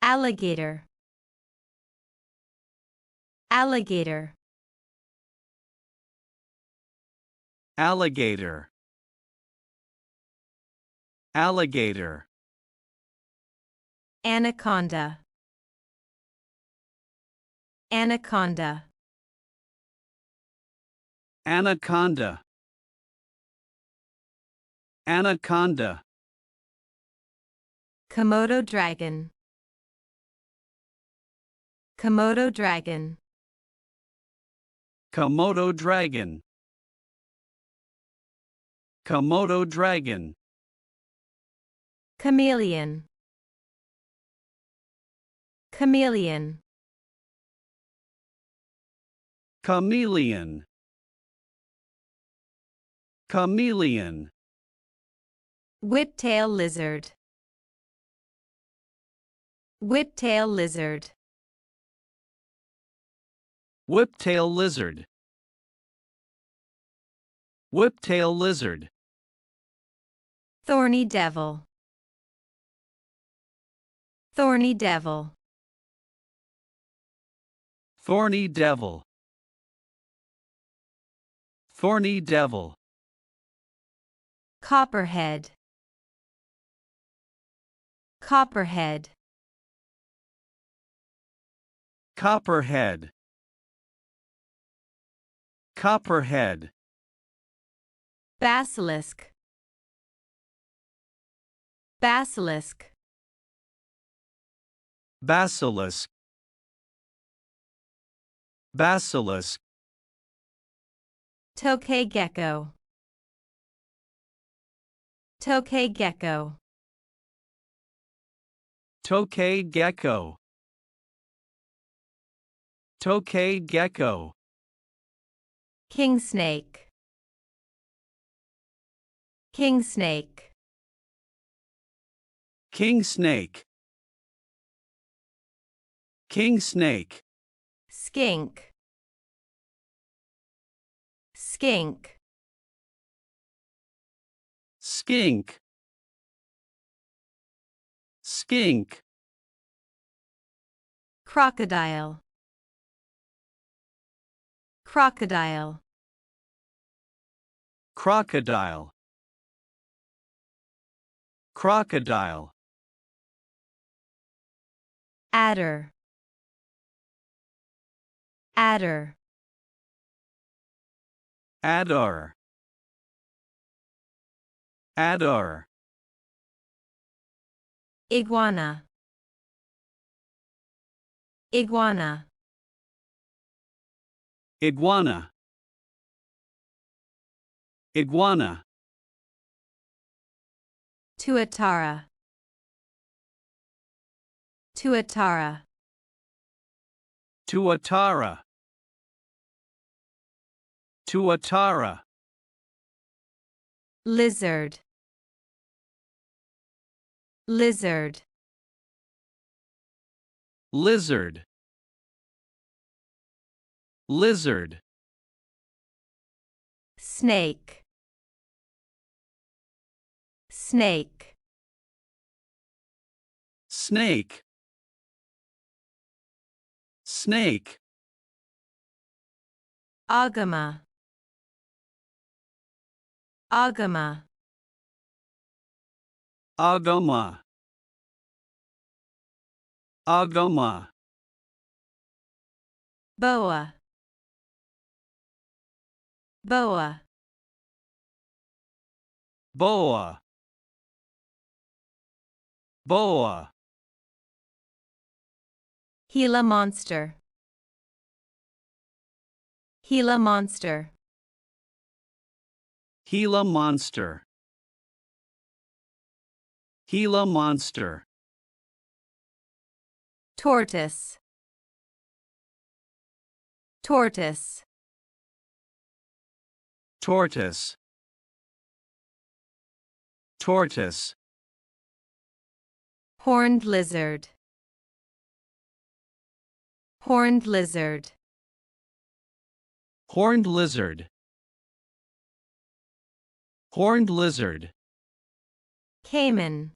Alligator. Alligator. Alligator. Alligator. Anaconda. Anaconda. Anaconda. Anaconda. Komodo dragon. Komodo dragon. Komodo dragon. Komodo dragon. Chameleon. Chameleon. Chameleon. Chameleon. Whiptail lizard. Whiptail lizard. Whiptail lizard. Whiptail lizard. Thorny devil. Thorny devil. Thorny devil. Thorny devil. Copperhead. Copperhead. Copperhead. Copperhead. Basilisk. Basilisk. Basilisk. Basilisk. Tokay gecko. Tokay gecko. Tokay gecko. Tokay gecko. Kingsnake. Kingsnake. Kingsnake. Kingsnake. Skink. Skink. Skink. Skink. Crocodile. Crocodile. Crocodile. Crocodile. Adder. Adder. Adder. Adder. Iguana. Iguana. Iguana. Iguana. Tuatara. Tuatara. Tuatara. Tuatara. Lizard. Lizard. Lizard. Lizard. Snake. Snake. Snake. Snake. Agama. Agama. Agama. Agama. Boa. Boa. Boa. Boa. Gila monster. Gila monster. Gila monster. Gila monster. Tortoise. Tortoise. Tortoise. Tortoise. Horned lizard. Horned lizard. Horned lizard. Horned lizard. Caiman.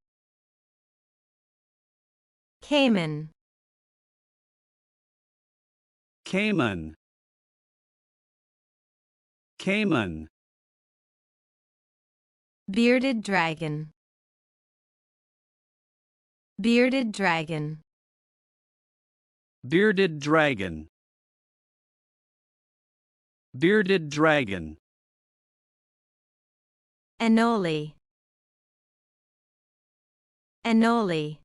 Caiman. Caiman. Caiman. Bearded dragon. Bearded dragon. Bearded dragon. Bearded dragon. Anole. Anole.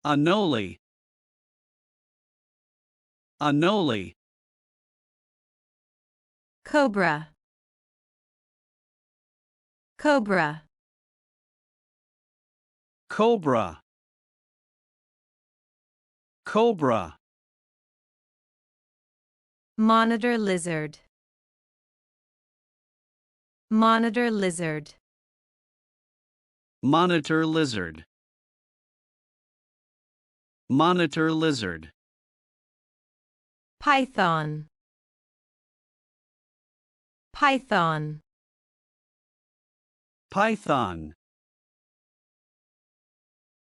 Anole. Anole. Cobra. Cobra. Cobra. Cobra. Monitor lizard. Monitor lizard. Monitor lizard. Monitor lizard. Python. Python. Python.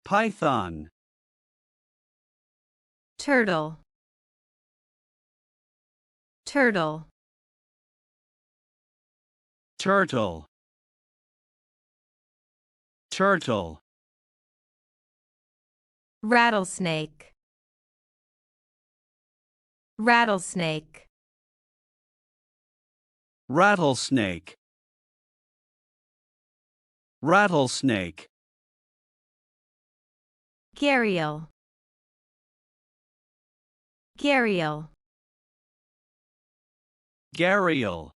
Python. Turtle. Turtle. Turtle. Turtle. Rattlesnake. Rattlesnake. Rattlesnake. Rattlesnake. Gharial. Gharial. Gharial.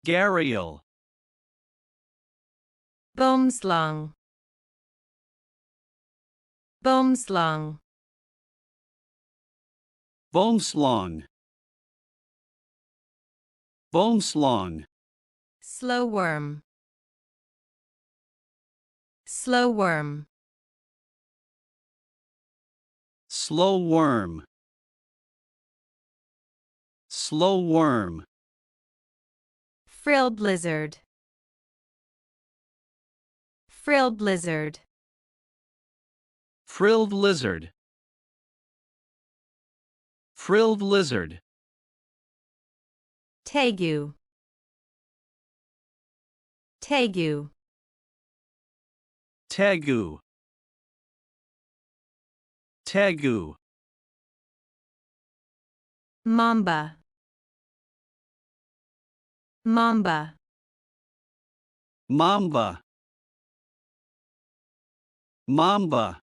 Gharial. Boomslang. Boomslang. Boomslang. Boomslang. Slowworm. Slowworm. Slowworm. Slowworm. Frilled lizard. Frilled lizard. Frilled lizard. Frilled lizard. Tegu. Tegu. Tegu. Tegu. Mamba. Mamba. Mamba. Mamba.